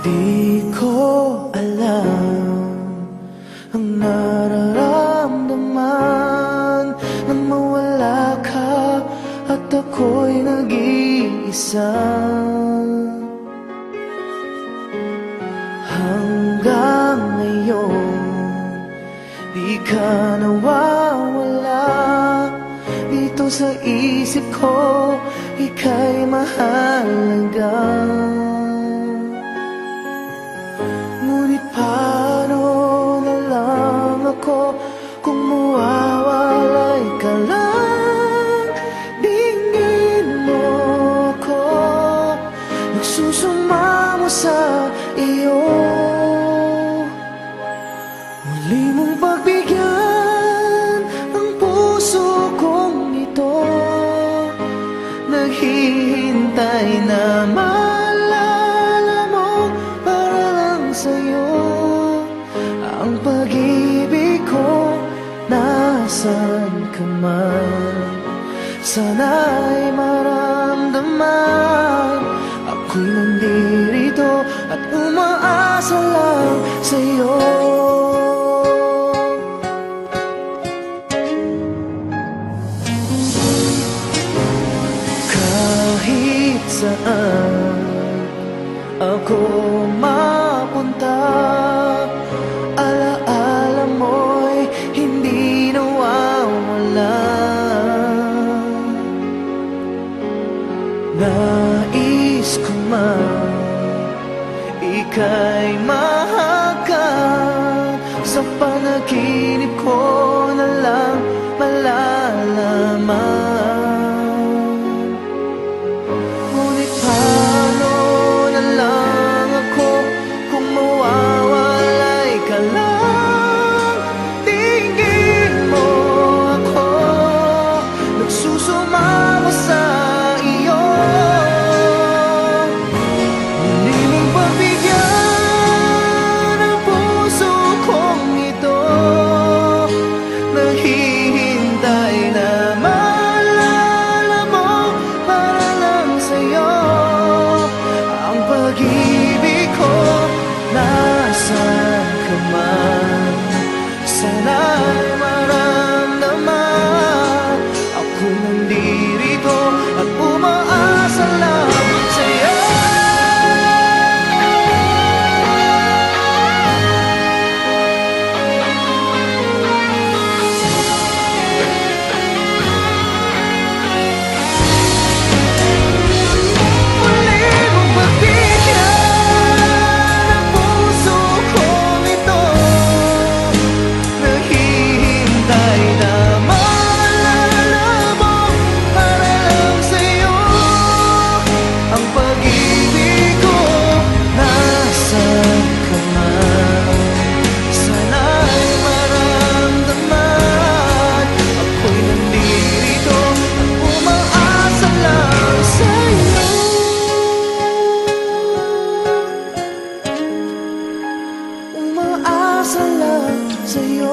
Di ko alam ang nararamdaman nang mawala ka at ako'y nag-iisa. Hanggang ngayon, di ka nawawala dito sa isip ko, ika'y mahalaga. Ngunit paano na lang ako kung mawawalay ka lang? Tingin mo ako, nagsusumamo sa iyo. Muli mong pagbigyan ang puso kong ito, naghihintay na maalala mo para lang sa'yo. Ang pag-ibig ko, nasan ka man, sana'y maramdaman ako'y nandirito at umaasa lang sa'yo. Kahit saan ako mapunta, alaala mo'y hindi nawawala. Nais ko man ika'y mahagkan, sa panaginip ko na lang malalaman. Ngunit paano na lang ako kung mawawalay ka lang? Tingin mo ako, nagsusumamo sa iyo. Muli mong pagbigyan ang puso kong ito, naghihintay na maalala mo para lang sa'yo. Ang pag-ibig ko, nasan ka man, sana'y maramdaman ako'y nandirito at umaasa lang sa'yo. Muli mong pagbigyan ang puso kong ito, naghihintay na maalala mo para lang sa'yo. Ang pag-ibig ko, nasan ka man, sana'y maramdaman ako'y nandirito at umaasa lang sa'yo. Umaasa lang sa'yo.